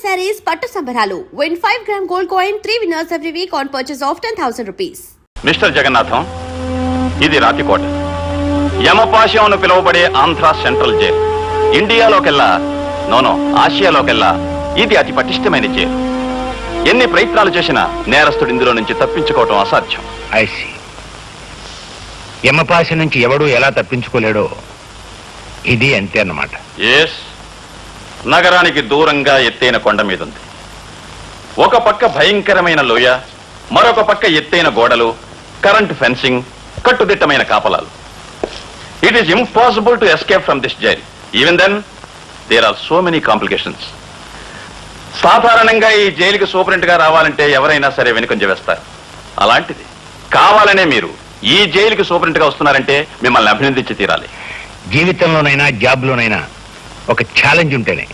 sarees పట్టు సంబరాలు. Win 5 gram gold coin, 3 winners every week on purchase of 10,000 rupees. Mister Jagannatham, ఇది రాతికోట. యమపాశం అని పిలువబడే ఆంధ్ర సెంట్రల్ జైలు. ఇండియాలోకెల్లా ఆసియాలోకెల్లా ఇది అతి పటిష్టమైన జైలు. ఎన్ని ప్రయత్నాలు చేసినా నేరస్తుడు ఇందులో నుంచి తప్పించుకోవటం అసాధ్యం. యమపాశ నుంచి ఎవడు ఎలా తప్పించుకోలేడో ఇది అంతే అన్నమాట. ఎస్, నగరానికి దూరంగా ఎత్తైన కొండ మీద ఉంది. ఒక పక్క భయంకరమైన లోయ, మరొక పక్క ఎత్తైన గోడలు, కరెంట్ ఫెన్సింగ్, కట్టుదిట్టమైన కాపలాలు. It is impossible to escape from this jail. Even then there are so many complications. సాధారణంగా ఈ జైలుకి సూపరింట్ గా రావాలంటే ఎవరైనా సరే వెనుకంజ వేస్తారు. అలాంటిది కావాలనే మీరు ఈ జైలుకి సూపరింట్ గా వస్తున్నారంటే మిమ్మల్ని అభినందించి తీరాలి. జీవితంలోనైనా జాబ్లోనైనా ఒక ఛాలెంజ్ ఉంటేనే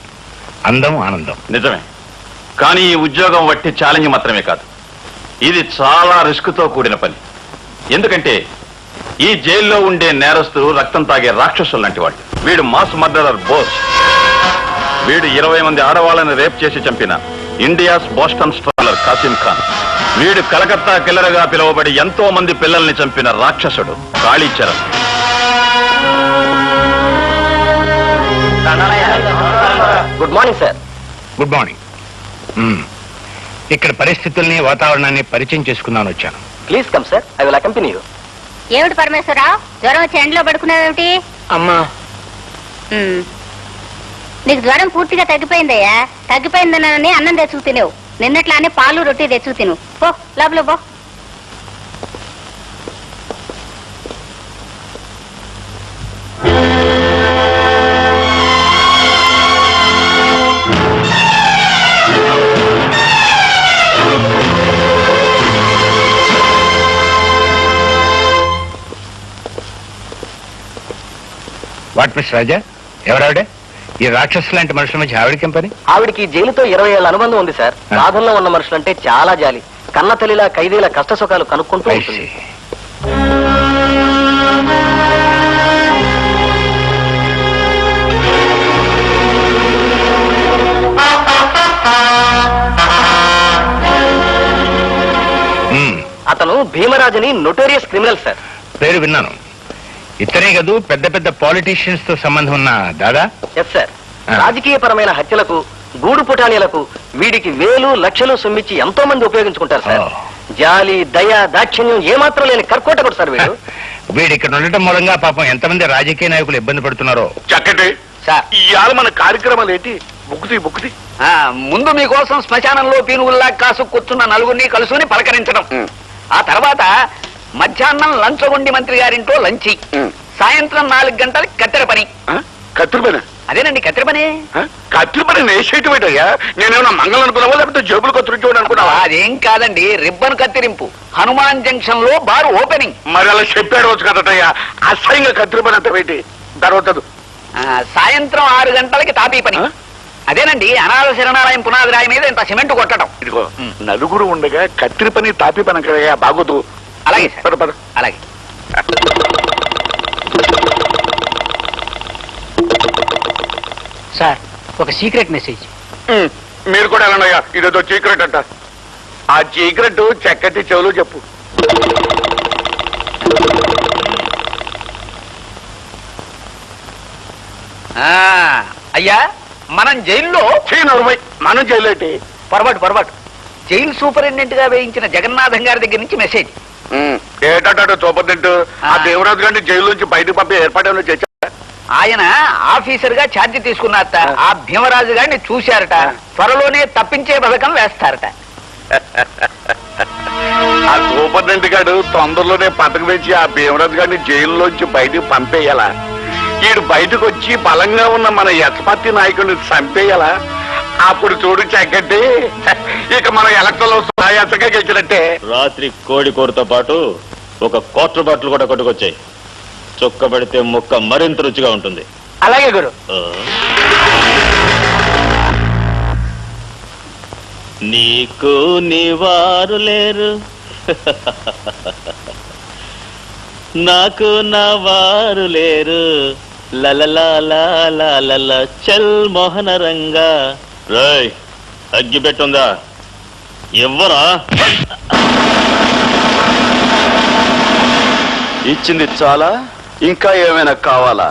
అందం ఆనందం. నిజమే, కానీ ఈ ఉద్యోగం వట్టి ఛాలెంజ్ మాత్రమే కాదు, ఇది చాలా రిస్క్ తో కూడిన పని. ఎందుకంటే ఈ జైల్లో ఉండే నేరస్తులు రక్తం తాగే రాక్షసులు లాంటి వాళ్ళు. వీడు మాస్ మర్డరర్ బోస్. వీడు 20 మంది ఆడవాళ్ళని రేప్ చేసి చంపిన India's Boston strangler Kasim Khan. వీడు కలకత్తా కిల్లర్ గా పిలువబడి ఎంతో మంది పిల్లల్ని చంపిన రాక్షసుడు Kalicharan. Good morning sir. Good morning. ఇక్కడ పరిస్థితుల్ని వాతావరణాన్ని పరిచయం చేసుకుందామని వచ్చాను. Please come sir, I will accompany you. ఏమిటి పరమేశ్వరరావు, జ్వరం వచ్చి ఎండలో పడుకునేవేమిటి? అమ్మా, నీకు జ్వరం పూర్తిగా తగ్గిపోయిందయ్యా. తగ్గిపోయిందనని అన్నం తెచ్చుకు తినేవు. నిన్నట్లానే పాలు రొట్టి తెచ్చుకు తిను. పో లోపల పో. వాట్ మిస్ రాజా, ఎవరావిడే? ఈ రాక్షసు లాంటి మనుషుల మధ్య ఆవిడకేం పని? ఆవిడికి జైలుతో 20 ఏళ్ల అనుబంధం ఉంది సార్. బాధల్లో ఉన్న మనుషులంటే చాలా జాలి. కన్న తల్లిలా ఖైదీల కష్ట సుఖాలు కనుక్కుంటూ ఉంటుంది. అతను భీమరాజుని నోటోరియస్ క్రిమినల్ సార్. పేరు విన్నాను. ఇతనే కదూ పెద్ద పెద్ద పాలిటీషియన్స్ తో సంబంధం ఉన్న దాదా? Yes sir. రాజకీయ పరమైన హత్యలకు, గూడు పుటానీలకు వీడికి వేలు లక్షలు సొమ్మిచ్చి ఎంతో మంది ఉపయోగించుకుంటారు సార్. జాలి, దయ, దాక్షిణ్యం ఏమాత్రం లేని కర్కోటకుడు సార్ వీడు. వీడు ఇక్కడ ఉండటం మూలంగా పాపం ఎంతమంది రాజకీయ నాయకులు ఇబ్బంది పడుతున్నారో. చక్కటి సార్, ఇవాళ మన కార్యక్రమాలు ఏంటి? బుక్కుతి ముందు మీకోసం శ్మశానంలో పీనుగుల్లా కాసు కూర్చున్న నలుగురిని కలుసుకుని పలకరించడం. ఆ తర్వాత మధ్యాహ్నం లంచగొండి మంత్రి గారింట్లో లంచి. సాయంత్రం 4 గంటలకి కత్తెర పని. కత్తిరి పని? అదేనండి కత్తెర పని. కత్తిరి పని నేసేయటం ఏంటయ్యా? నేనేమన్నా మంగళం అనుకున్నావా, లేకపోతే జేబులు కత్తిరించడం అనుకున్నావా? అదేం కాదండి, రిబ్బన్ కత్తిరింపు. హనుమాన్ జంక్షన్ లో బార్ ఓపెనింగ్. మరి అలా చెప్పాడు వచ్చు కదటయ్యా. అసహ్యంగా కత్తిరి పని అంత పెట్టి తర్వాత సాయంత్రం 6 గంటలకి తాపీ పని. అదేనండి అనాథ శరణాలయం పునాది రాయి మీద ఇంత సిమెంట్ కొట్టడం. ఇదిగో నలుగురు ఉండగా కత్తిరి పని తాపీ పని కదయ్యా, బాగోదు. అలాగే సార్, అలాగే. సార్, ఒక సీక్రెట్ మెసేజ్. మీరు కూడా వెళ్ళండియ్యా, ఇదేదో సీక్రెట్ అంట. ఆ సీక్రెట్ చక్కటి చెవులు చెప్పు. అయ్యా, మనం జైల్లో మనం జైలు ఏంటి? పొరపాటు. జైలు సూపరింటెండెంట్ గా వేయించిన జగన్నాథం గారి దగ్గర నుంచి మెసేజ్. ఏటంటాడు చూపదంటూ? ఆ దేవరాజు గారిని జైలు నుంచి బయటకు పంపే ఏర్పాటు చేశారు. ఆయన ఆఫీసర్ గా ఛార్జీ తీసుకున్నారట. ఆ భీమరాజు గారిని చూశారట. త్వరలోనే తప్పించే పథకం వేస్తారట. ఆ సూపరింటెండెంట్ గారు తొందరలోనే పథకం వేసి ఆ భీమరాజు గారిని జైల్లోంచి బయటకు పంపేయాలా? ఈడు బయటకు వచ్చి బలంగా ఉన్న మన యశపతి నాయకుడిని చంపేయాలా? అప్పుడు చూడు చక్కటి, ఇక మనం ఎలక్షన్లో సునాయాసంగా గెలిచినట్టే. రాత్రి కోడి కూరతో పాటు ఒక క్వార్టర్ బాటిల్ కూడా కొట్టుకొచ్చాయి. చొక్కబడితే ముక్క మరింత రుచిగా ఉంటుంది. అలాగే గురు. నీకు నీవారు లేరు, నాకు నా వారు లేరు. లలలా చల్ మోహన రంగా. రాయ్, అగ్గి పెట్టుందా ఎవ్వరా? ఇచ్చింది చాలా, ఇంకా ఏమైనా కావాలా?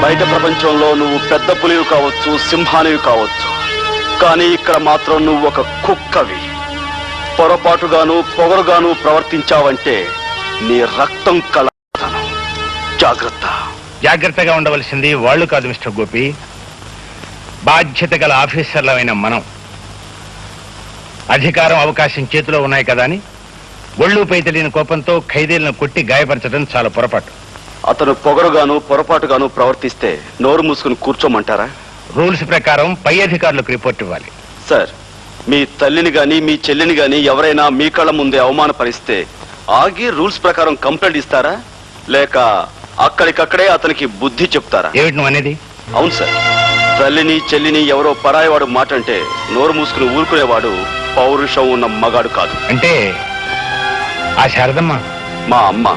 బయట ప్రపంచంలో నువ్వు పెద్ద పులివి కావచ్చు, సింహానివి కావచ్చు, కానీ ఇక్కడ మాత్రం నువ్వు ఒక కుక్కవి. పొరపాటుగాను పొగరుగాను ప్రవర్తించావంటే నీ రక్తం కలతాను. జాగ్రత్త. జాగ్రత్తగా ఉండవలసింది వాళ్ళు కాదు మిస్టర్ గోపి, బాధ్యత గల ఆఫీసర్లమైన మనం. అధికారం అవకాశం చేతిలో ఉన్నాయి కదా అని ఒళ్ళుపై తెలియని కోపంతో ఖైదీలను కొట్టి గాయపరచడం చాలా పొరపాటు. అతను పొగరుగాను పొరపాటుగాను ప్రవర్తిస్తే నోరు మూసుకుని కూర్చోమంటారా? రూల్స్ ప్రకారం పై అధికారులకు రిపోర్ట్ ఇవ్వాలి. సార్, మీ తల్లిని గాని మీ చెల్లిని గాని ఎవరైనా మీ కళ్ళ ముందే అవమానపరిస్తే ఆగి రూల్స్ ప్రకారం కంప్లైంట్ ఇస్తారా, లేక అక్కడికక్కడే అతనికి బుద్ధి చెప్తారా? ఏమిటి నువ్వు అనేది? అవును సార్, తల్లిని చెల్లిని ఎవరో పరాయివాడు మాట అంటే నోరు మూసుకుని ఊరుకునేవాడు పౌరుషం ఉన్న మగాడు కాదు. అంటే ఆ శారదమ్మ మా అమ్మ.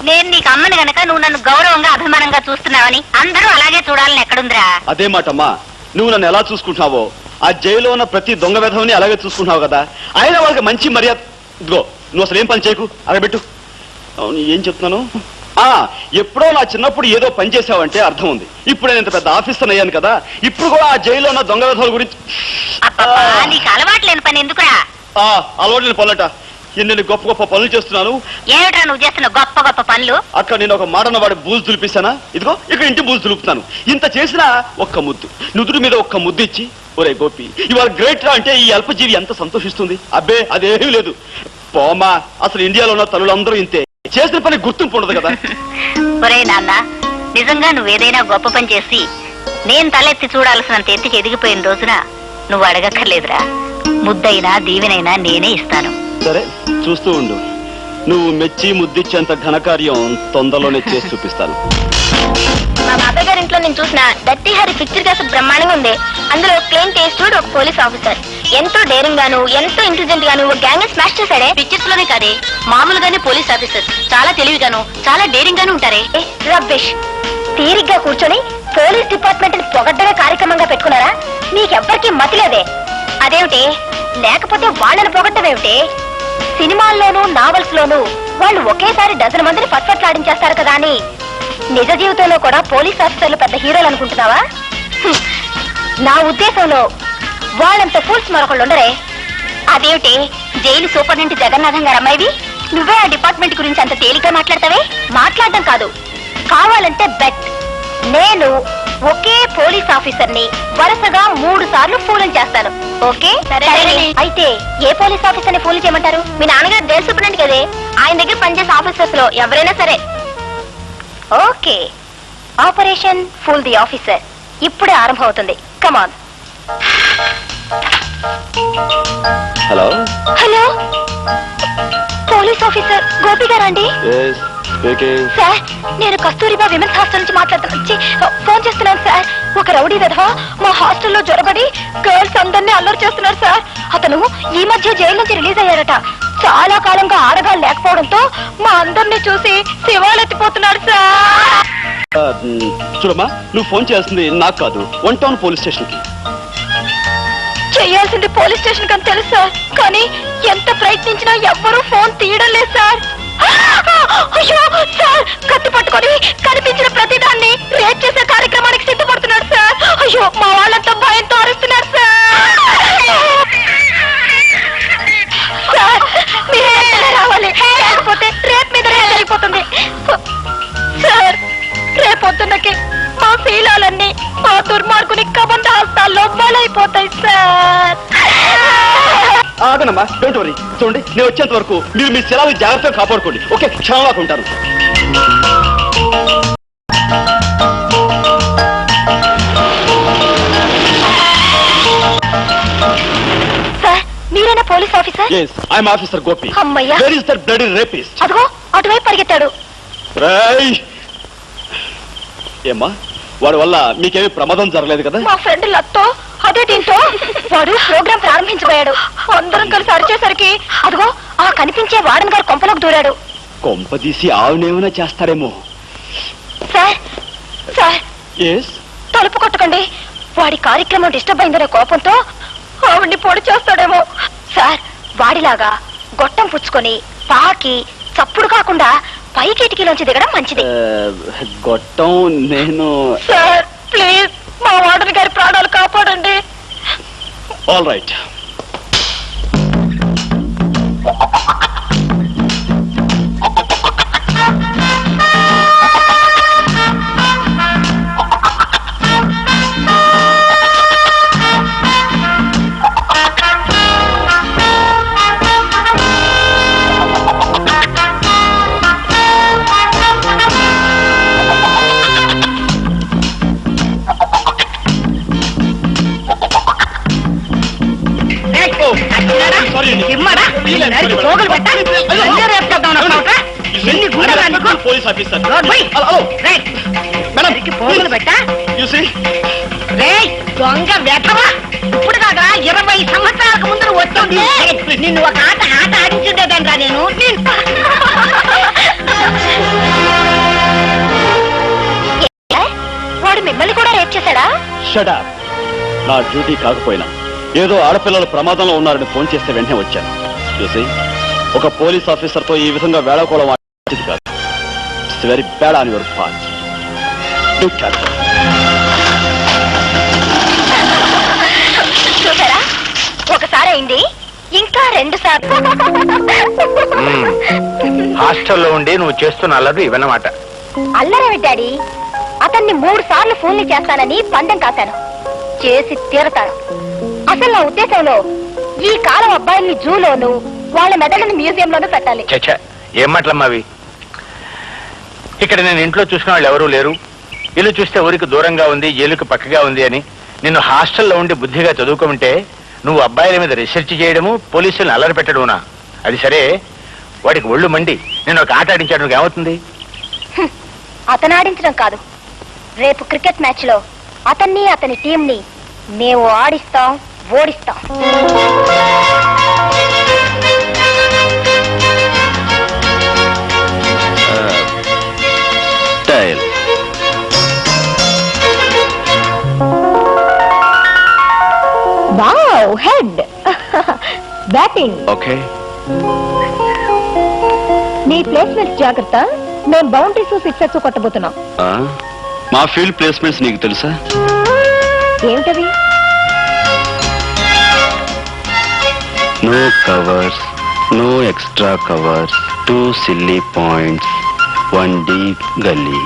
నేను నీకు అమ్మని గనక నువ్వు నన్ను గౌరవంగా అభిమానంగా చూస్తున్నావని అందరూ అలాగే చూడాలని ఎక్కడుందిరా? అదే మాటమ్మా, నువ్వు నన్ను ఎలా చూసుకుంటున్నావో ఆ జైల్లో ఉన్న ప్రతి దొంగ విధవని అలాగే చూసుకుంటున్నావు కదా. అయినా వాళ్ళకి మంచి మర్యాద. ఇదిగో నువ్వు అసలు ఏం పని చేయకు, అడగబెట్టు. అవును, ఏం చెప్తున్నాను? ఎప్పుడో నా చిన్నప్పుడు ఏదో పని చేసావంటే అర్థం ఉంది. ఇప్పుడు నేను ఇంత పెద్ద ఆఫీసర్ అయ్యాను కదా, ఇప్పుడు కూడా ఆ జైల్లో ఉన్న దొంగ విధవల గురించి. నీకు అలవాటు లేని పని ఎందుకురా? అలవాటు లేని పనులట. ఎన్ని గొప్ప గొప్ప పనులు చేస్తున్నాను. ఏమిట్రా నువ్వు చేస్తున్న గొప్ప గొప్ప పనులు? అక్కడ నేను ఒక మాటన్న వాడి బూజు దులిపిస్తానా? ఇదిగో ఇక్కడ ఇంటి బూజు దులుపుతాను. ఇంత చేసినా ఒక్క ముద్దు, నుదురు మీద ఒక్క ముద్దు ఇచ్చి, ఒరే గోపి ఇవాళ గ్రేట్ రా అంటే ఈ అల్పజీవి ఎంత సంతోషిస్తుంది. అబ్బే అదేమీ లేదు. పోమా, అసలు ఇండియాలో ఉన్న తల్లులందరూ ఇంతే. చేసిన పని గుర్తింపు ఉండదు కదా. ఒరే నాన్న, నిజంగా నువ్వేదైనా గొప్ప పని చేసి నేను తలెత్తి చూడాల్సినంత ఎత్తుకి ఎదిగిపోయిన రోజున నువ్వు అడగక్కర్లేదురా. ముద్దైనా దీవెనైనా నేనే ఇస్తాను. సరే, చూస్తూ ఉండు. నువ్వు మెచ్చి ముద్దిచ్చేంత ఘనకార్యం తొందరలోనే చేసి చూపిస్తాను. మా బాబాయ్ గారి ఇంట్లో నేను చూసిన దట్టి హరి పిక్చర్ కాస్త బ్రహ్మాండంగా ఉంది. అందులో క్లీన్ టేస్ట్ ఒక పోలీస్ ఆఫీసర్ ఎంతో డేరింగ్ గాను, ఎంతో ఇంటెలిజెంట్ గాను ఒక గ్యాంగ్ స్మాష్ చేశాడే. పిక్చర్స్ లోనే కాదే, మామూలుగానే పోలీస్ ఆఫీసర్ చాలా తెలివిగాను, చాలా డేరింగ్ గాను ఉంటారే. రబ్బిష్. తీరిగ్గా కూర్చొని పోలీస్ డిపార్ట్మెంట్ పొగడ్డమే కార్యక్రమంగా పెట్టుకున్నారా? మీకెవ్వరికీ మతిలేదే. అదేమిటి? లేకపోతే వాళ్ళని పొగడ్డమేమిటి? సినిమాల్లోనూ నావల్స్ లోనూ వాళ్ళు ఒకేసారి డజన్ మందిని ఫట్ఫట్లాడించేస్తారు కదా అని నిజ జీవితంలో కూడా పోలీస్ ఆఫీసర్లు పెద్ద హీరోలు అనుకుంటున్నావా? నా ఉద్దేశంలో వాళ్ళంత ఫూల్స్ మరొకళ్ళు ఉండరే. అదేమిటి? జైలు సూపరింటెండెంట్ జగన్నాథం గారు అమ్మాయివి నువ్వే ఆ డిపార్ట్మెంట్ గురించి అంత తేలిగ్గా మాట్లాడతావే? మాట్లాడడం కాదు, కావాలంటే బెట్. నేను ఒకే పోలీస్ ఆఫీసర్ ని వరుసగా 3 సార్లు ఫూలం చేస్తాను. ఓకే? అయితే ఏ పోలీస్ ఆఫీసర్ ని ఫూల్ చేయమంటారు? మీ నాన్నగారు జైలు సూపరింటెండెంట్ కదే, ఆయన దగ్గర పనిచేసే ఆఫీసర్స్ లో ఎవరైనా సరే. Okay, operation fool the officer ఇప్పుడే ఆరంభం అవుతుంది. Come on. Hello hello, police officer Gopi గారండి? సార్, నేను కస్తూరిబా విమెన్స్ హాస్టల్ నుంచి ఫోన్ చేస్తున్నాను సార్. ఒక రౌడీ విధవ మా హాస్టల్లో జొరబడి గర్ల్స్ అందరినీ అల్లరి చేస్తున్నారు సార్. అతను ఈ మధ్య జైలు నుంచి రిలీజ్ అయ్యారట. చాలా కాలంగా ఆడగాళ్ళు లేకపోవడంతో మా అందరినీ చూసి శివాలెత్తిపోతున్నాడు సార్. చూడమ్మా, నువ్వు ఫోన్ చేయాల్సింది నాకు కాదు, 1 టౌన్ పోలీస్ స్టేషన్ కి. చేయాల్సింది పోలీస్ స్టేషన్ కని తెలుసు సార్, కానీ ఎంత ప్రయత్నించినా ఎవ్వరూ ఫోన్ తీయడం లేదు సార్. అయ్యో సార్, కత్తి పట్టుకొని కనిపించిన ప్రతిదాన్ని రేప్ చేసే కార్యక్రమానికి సిద్ధపడుతున్నాడు సార్. అయ్యో, మా వాళ్ళంతా భయంతో అరుస్తున్నారు సార్. మీరు రావాలి, లేకపోతే రేప్ మీద రేప్ జరిగిపోతుంది సార్. రేపొద్దున్నకి మా శీలాలన్నీ మా దుర్మార్గుని కబంధ హస్తాల్లో బలైపోతాయి సార్. ఆగనమ్మా, డోంట్ వరీ. చూడండి, నేను వచ్చేంత వరకు మీరు మీ సెలవు జాగ్రత్తగా కాపాడుకోండి. ఓకే, క్షణంగా ఉంటాను. సార్ మీరేనా police officer? Yes I'm officer Gopi. అమ్మయ్యా. Where is that bloody rapist? అదిగో అటువైపు పరిగెత్తాడు. రేయ్ ఏమ్మా వాడి వల్ల మీకేమీ ప్రమాదం జరగలేదు కదా? మా ఫ్రెండ్ లత్తో అదే దీంతో వాడు ప్రోగ్రామ్ ప్రారంభించబోయాడు. అందరం కలిసి అరిచేసరికి అదిగో ఆ కనిపించే వార్డెన్ గారు కొంపలోకి దూరాడు. కొంపదీసి ఆవునేమైనా చేస్తాడేమో. సార్ సార్ ఎస్ తలుపు కొట్టకండి. వాడి కార్యక్రమం డిస్టర్బ్ అయిందనే కోపంతో ఆవిడ్ని పొడి చేస్తాడేమో. సార్ వాడిలాగా గొట్టం పుచ్చుకొని పాకి చప్పుడు కాకుండా పై కిటికీలోంచి దిగడం మంచిది. గొట్టం నేను. సార్ ప్లీజ్ మా వార్డెన్ గారి ప్రాణాలు కాపాడండి. All right. Police officer. దొంగ వెధవా ఇప్పుడు కాగా 20 సంవత్సరాలకు ముందు వచ్చింది. నిన్ను ఒక ఆట ఆడించుండేదండ్రా నేను. వాడు మిమ్మల్ని కూడా రేప్ చేశాడా? Shut up. నా డ్యూటీ కాకపోయినా ఏదో ఆడపిల్లలు ప్రమాదంలో ఉన్నారని ఫోన్ చేస్తే వెంటనే వచ్చాను. చూసి ఒక పోలీస్ ఆఫీసర్ తో ఈ విధంగా వేళకోవడం మంచిది కాదు. It's very bad on your part. చూసారా, ఒకసారి అయింది, ఇంకా 2 సార్లు. హాస్టల్లో ఉండి నువ్వు చేస్తున్న అల్లరి ఇవన్నమాట. అల్లరేమి డాడీ, అతన్ని 3 సార్లు ఫోన్లు చేస్తానని పందెం కాశాను. చేసి తీరతాను. అసలు నా ఉద్దేశంలో ఈ కాలం అబ్బాయిల్ని జూలోను వాళ్ళ మెదడుని మ్యూజియంలోనూ పెట్టాలి. చచ్చా, ఏం మాటలమ్మావి? ఇక్కడ నేను ఇంట్లో చూసిన వాళ్ళు ఎవరూ లేరు. ఇల్లు చూస్తే ఊరికి దూరంగా ఉంది, ఏలుకి పక్కగా ఉంది అని నిన్ను హాస్టల్లో ఉండి బుద్ధిగా చదువుకోమంటే నువ్వు అబ్బాయిల మీద రీసెర్చ్ చేయడము, పోలీసులను అల్లరి పెట్టడమునా? అది సరే, వాడికి ఒళ్ళు మండి నేను ఒక ఆట ఆడించాడు, ఏమవుతుంది? అతను ఆడించడం కాదు, రేపు క్రికెట్ మ్యాచ్ లో అతన్ని అతని టీంని మేము ఆడిస్తాం, ఓడిస్తాం. Wow, head batting. ఓకే, నీ ప్లేస్మెంట్స్ జాగ్రత్త. మేము బౌండరీస్, సిక్సర్స్ కొట్టబోతున్నాం. మా ఫీల్డ్ ప్లేస్మెంట్స్ నీకు తెలుసా? ఏమిటవి? No covers, no extra covers, 2 silly points, 1 deep gully.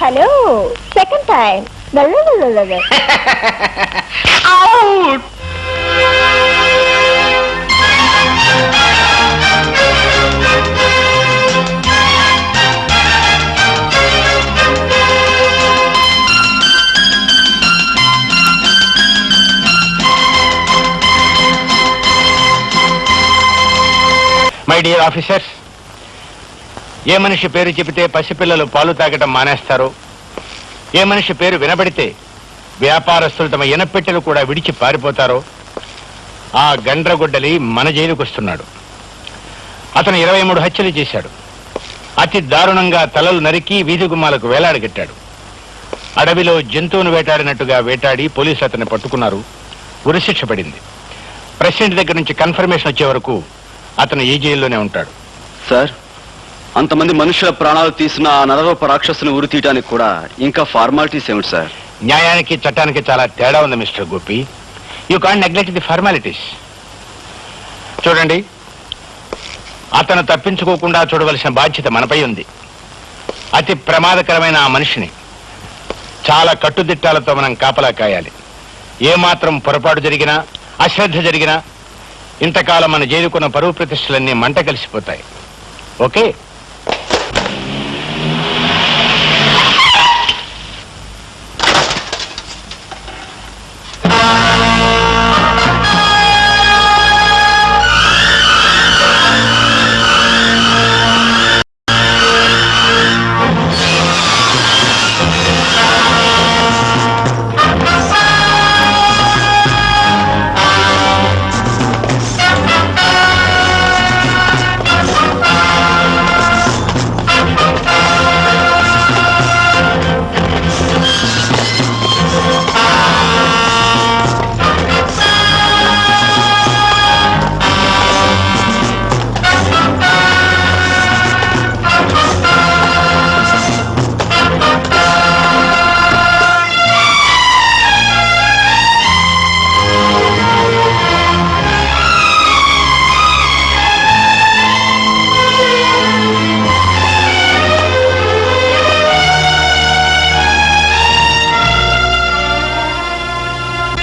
Hello, second time. Out. Dear officers, ఏ మనిషి పేరు చెబితే పసిపిల్లలు పాలు తాగటం మానేస్తారో, ఏ మనిషి పేరు వినబడితే వ్యాపారస్తులు తమ ఇనపెట్టెలు కూడా విడిచి పారిపోతారో ఆ గండ్రగొడ్డలి మన జైలుకు వస్తున్నాడు. అతను 23 హత్యలు చేశాడు. అతి దారుణంగా తలలు నరికి వీధి గుమ్మాలకు వేలాడగట్టాడు. అడవిలో జంతువును వేటాడినట్టుగా వేటాడి పోలీసులు అతన్ని పట్టుకున్నారు. ఉరిశిక్ష పడింది. ప్రెసిడెంట్ దగ్గర నుంచి కన్ఫర్మేషన్ వచ్చే వరకు అతను ఈ జైల్లోనే ఉంటాడు. సార్, అంతమంది మనుషుల ప్రాణాలు తీసిన ఆ నరరూప రాక్షసుని ఉరి తీయడానికి కూడా ఇంకా ఫార్మాలిటీస్ ఏమిటి సార్? న్యాయానికి చట్టానికి చాలా తేడా ఉంది mister Gopi. You can't neglect the formalities. చూడండి, అతను తప్పించుకోకుండా చూడవలసిన బాధ్యత మనపై ఉంది. అతి ప్రమాదకరమైన ఆ మనిషిని చాలా కట్టుదిట్టాలతో మనం కాపలా కాయాలి. ఏమాత్రం పొరపాటు జరిగినా, అశ్రద్ధ జరిగినా ఇంతకాలం మన జైలుకున్న పరువు ప్రతిష్టలన్నీ మంట కలిసిపోతాయి. ఓకే?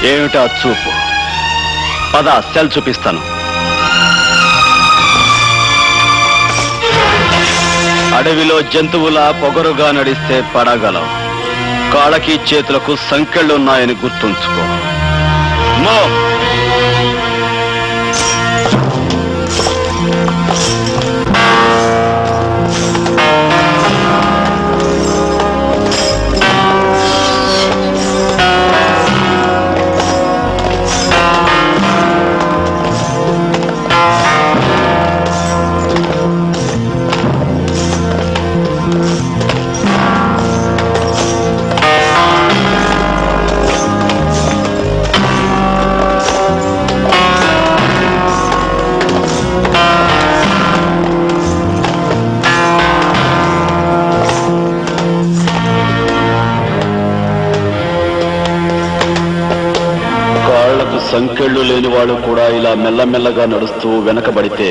ఏమిటా చూపు? పద, సెల్ చూపిస్తాను. అడవిలో జంతువులా పొగరుగా నడిస్తే పడగలవు. కాళ్ళకి చేతులకు సంకెళ్ళున్నాయని గుర్తుంచుకో. నో! సంకెళ్ళు లేని వాళ్ళు కూడా ఇలా మెల్లమెల్లగా నడుస్తూ వెనకబడితే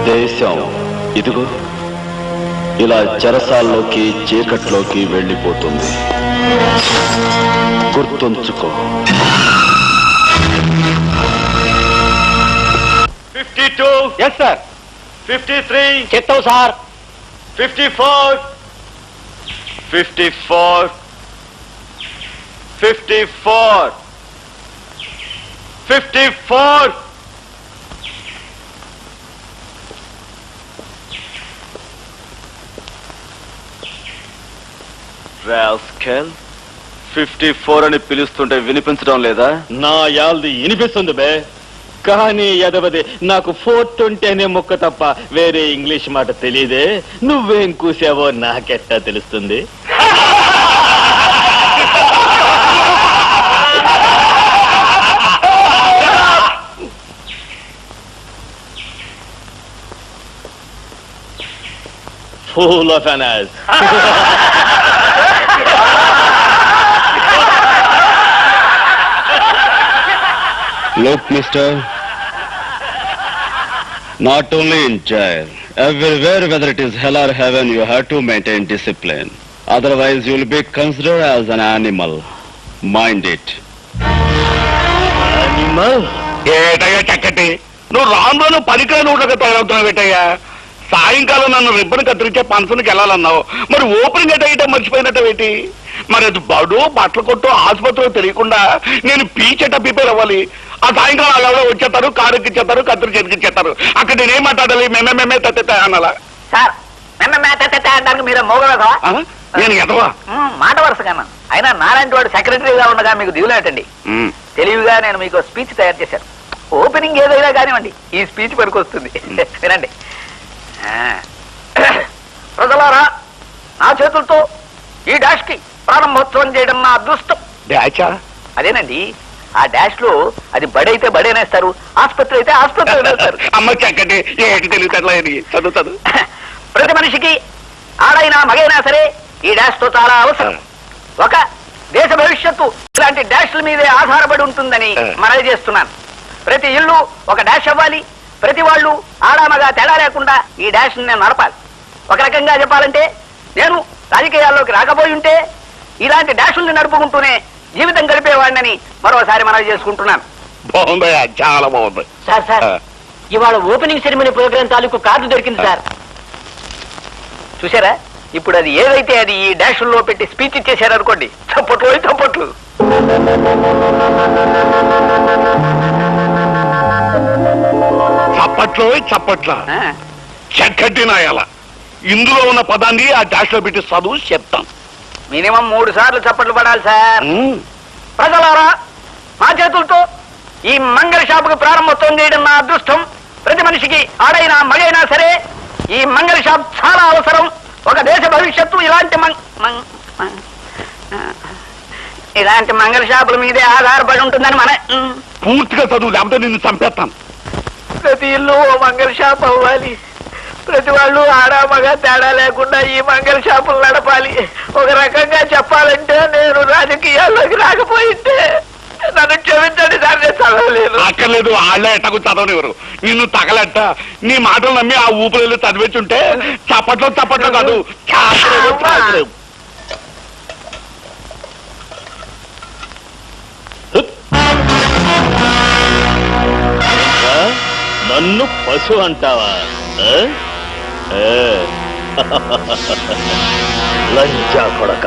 దేశం ఇదిగో ఇలా చెరసాల్లోకి, చీకట్లోకి వెళ్ళిపోతుంది. గుర్తుంచుకో. 52. Yes sir. 53. చెప్తావు సార్. 54. 54. 54. 54. రాస్కెల్, 54 అని పిలుస్తుంటే వినిపించడం లేదా? నా యాల్ది వినిపిస్తుంది బే, కానీ ఎదవది నాకు 420 అనే ముక్క తప్ప వేరే ఇంగ్లీష్ మాట తెలియదే. నువ్వేం కూసావో నాకెట్టా తెలుస్తుంది? Full of an ass. Look, mister, not only in jail, everywhere, whether it is hell or heaven, you have to maintain discipline. Otherwise, you will be considered as an animal. Mind it. Animal? ఏటయ్యా చక్కటి, నువ్వు రాను పనికిరాని నోట్లుగా తయారవుతున్నావు ఏటయ్యా. సాయంకాలం నన్ను ribbon కత్తిరించే ఫంక్షన్కి వెళ్ళాలన్నావు, మరి ఓపెనింగ్ అయ్యటం మర్చిపోయినట్టేంటి? మరి అది బడు, బట్టల కొట్టు, ఆసుపత్రిలో తెలియకుండా నేను పీచెట ప్రిపేర్ అవ్వాలి. ఆ సాయంకాలం వాళ్ళు ఎవరో వచ్చేస్తారు, కారు ఎక్కిచ్చేస్తారు, కత్తులు చేతికిచ్చేస్తారు. అక్కడ నేనేం మాట్లాడాలి? మేమే తత్తే అనాలా? సార్ అంటానికి మీరు మోగలదా? నేను ఎదవా? మాట వరుసగా. అయినా నాలాంటి వాడు సెక్రటరీగా ఉండగా మీకు దిగులేటండి. తెలివిగా నేను మీకు స్పీచ్ తయారు చేశాను. ఓపెనింగ్ ఏదైనా కానివ్వండి, ఈ స్పీచ్ పనికి వస్తుంది. వినండి. ప్రజలారా, నా చేతులతో ఈ డాష్ కి ప్రారంభోత్సవం చేయడం నా అదృష్టం. అదేనండి, ఆ డాష్ లో అది బడైతే బడేనేస్తారు, ఆసుపత్రి అయితే ఆసుపత్రి అనేస్తారు. అమ్మ చక్కటి ఏంటి తెలియట్లా చదువుతాడు. ప్రతి మనిషికి ఆడైనా మగైనా సరే ఈ డాష్ తో చాలా అవసరం. ఒక దేశ భవిష్యత్తు ఇలాంటి డాష్ల మీదే ఆధారపడి ఉంటుందని మనవి చేస్తున్నాను. ప్రతి ఇల్లు ఒక డాష్ అవ్వాలి. ప్రతి వాళ్ళు ఆడామగా తేడా లేకుండా ఈ డాష్ నేను నడపాలి. ఒక రకంగా చెప్పాలంటే, నేను రాజకీయాల్లోకి రాకపోయి ఉంటే ఇలాంటి డాషుల్ని నడుపుకుంటూనే జీవితం గడిపేవాడిని మరోసారి మనవి చేసుకుంటున్నాను. బాగుందయ్యా, చాలా బాగుంది. సార్ ఇవాళ ఓపెనింగ్ సెరమనీ ప్రోగ్రాం తాలూకు కార్డు దొరికింది సార్. చూసారా, ఇప్పుడు అది ఏదైతే అది ఈ డాషుల్లో పెట్టి స్పీచ్ ఇచ్చేశారు అనుకోండి, చప్పట్లు చప్పట్లు. చప్పట్ల చక్కటి నాయాల. ఇందులో ఉన్న పదాన్ని ఆ డాష్ లో పెట్టి చదువు చెప్తాం. మినిమం 3 సార్లు చప్పట్లు పడాలి సార్. ప్రజలారా, మా చేతులతో ఈ మంగళ షాపుకి ప్రారంభోత్సవం చేయడం నా అదృష్టం. ప్రతి మనిషికి ఆడైనా మగైనా సరే ఈ మంగళ షాప్ చాలా అవసరం. ఒక దేశ భవిష్యత్తు ఇలాంటి మంగళ షాపుల మీదే ఆధారపడి ఉంటుందని మన పూర్తిగా చదువు, లేకపోతే నిన్ను చంపేస్తాను. ప్రతి ఇల్లు ఓ మంగళ షాప్ అవ్వాలి. ప్రతి వాళ్ళు ఆడా మగ తేడా లేకుండా ఈ మంగళ షాపులు నడపాలి. ఒక రకంగా చెప్పాలంటే, నేను రాజకీయాల్లోకి రాకపోయింటే నన్ను క్షమించండి సార్, నేను చదవలేదు. అక్కర్లేదు, వాళ్ళే ఎట్టకు చదవనివ్వరు. నిన్ను తగలట్ట నీ మాటలు నమ్మి ఆ ఊపిరిలో చదివేస్తుంటే చప్పట్లో కాదు, నన్ను పశు అంటావా? లంచా కొడక.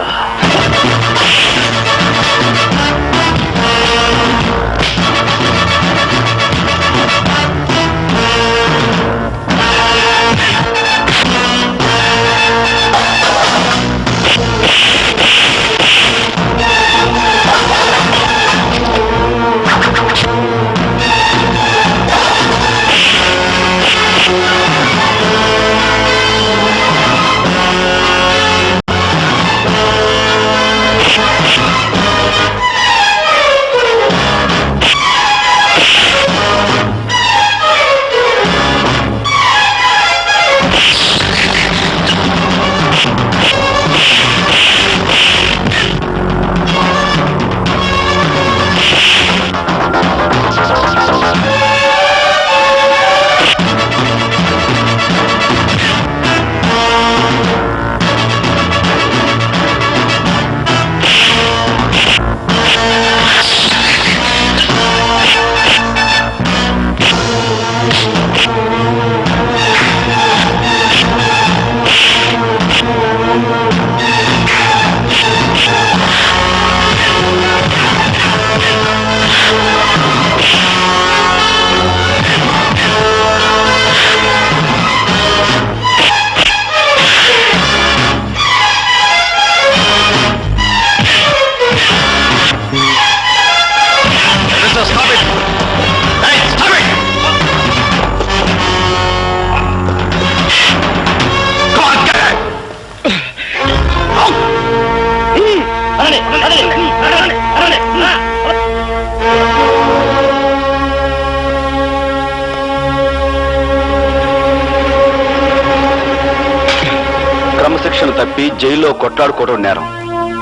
క్రమశిక్షణ తప్పి జైల్లో కొట్లాడుకోవడం నేరం,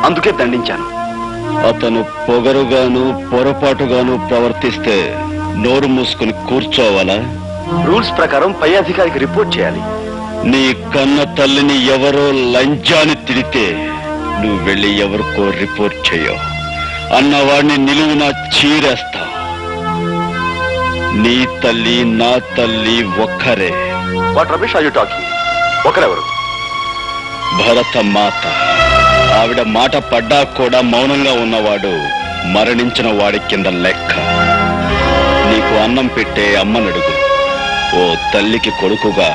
అందుకే దండించాను. అతను పొగరుగాను పొరపాటుగాను ప్రవర్తిస్తే నోరు మూసుకుని కూర్చోవాలా? రూల్స్ ప్రకారం పై అధికారికి రిపోర్ట్ చేయాలి. నీ కన్న తల్లిని ఎవరో లంచాన్ని తిడితే నువ్వు వెళ్ళి ఎవరికో రిపోర్ట్ చేయవు అన్నవాడిని నిలువున చీరేస్తా. నీ తల్లి నా తల్లి ఒక్కరే. What Ramesh are you talking? ఒకరెవరు? భరత మాత. ఆవిడ మాట పడ్డా కూడా మౌనంగా ఉన్నవాడు మరణించిన వాడి కింద లెక్క. నాకు అన్నం పెట్టే అమ్మనడుగు. ఓ తల్లికి కొడుకుగా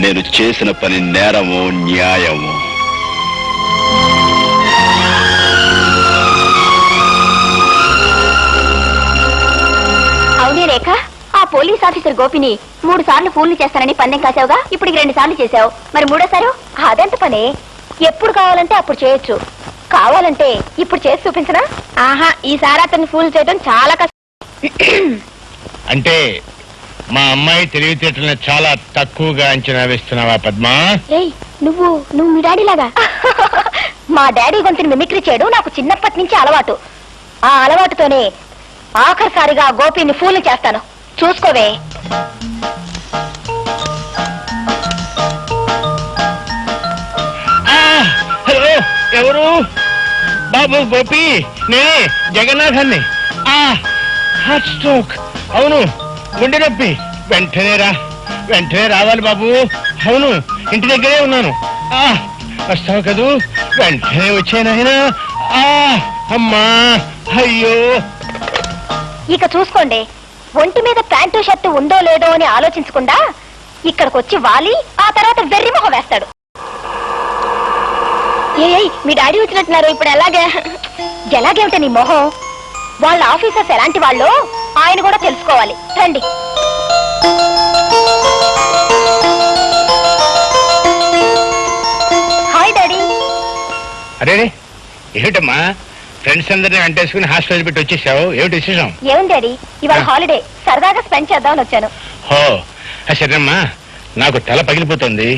నేను చేసిన పని నేరము న్యాయము. అవునే రేఖ, ఆ పోలీస్ ఆఫీసర్ గోపిని 3 సార్లు ఫోన్లు చేస్తానని పందెం కాసావుగా, ఇప్పుడు 2 సార్లు చేశావు, మరి 3వ సారు అదెంత పని? ఎప్పుడు కావాలంటే అప్పుడు చేయొచ్చు, కావాలంటే ఇప్పుడు చేసి చూపించనా? ఆహా, ఈసారి అతన్ని ఫూల్ చేయడం చాలా కష్టం. అంటే మా అమ్మాయి తెలివితేటలను చాలా తక్కువగా అంచనా వేస్తున్నావా పద్మా? ఏయ్, నువ్వు మీ డాడీ లాగా. మా డాడీ గొంతుని మిమిక్రీ చేయడం నాకు చిన్నప్పటి నుంచి అలవాటు. ఆ అలవాటుతోనే ఆఖరిసారిగా గోపిని ఫూల్ చేస్తాను, చూసుకోవే. హలో, ఎవరు? బాబు గోపి, నేనే జగన్నాథాన్ని. Heart stroke. అవును, గుండె నొప్పి. వెంటనే రావాలి బాబు. అవును, ఇంటి దగ్గరే ఉన్నాను. వస్తావు కదూ? వెంటనే వచ్చానాయనా. అమ్మా, అయ్యో. ఇక చూసుకోండి, ఒంటి మీద ప్యాంటు షర్టు ఉందో లేదో అని ఆలోచించకుండా ఇక్కడికి వచ్చి వాలి ఆ తర్వాత వెర్రి మొహం వేస్తాడు. ఏయ్, మీ డాడీ వచ్చినట్టున్నారు, ఇప్పుడు ఎలాగేమిట నీ మొహం? వాళ్ళ ఆఫీసర్స్ ఎలాంటి వాళ్ళు ఆయన కూడా తెలుసుకోవాలి. రండి. Hi daddy. అరే, ఏమిటమ్మా ఫ్రెండ్స్ అందరినీ అంటేసుకుని హాస్టల్ పెట్టి వచ్చేసావు? ఏమిటి విశేషం? ఏముంది డాడీ, ఇవాళ హాలిడే, సరదాగా స్పెండ్ చేద్దామని వచ్చాను. హో, సరేమ్మా, నాకు తల పగిలిపోతుంది.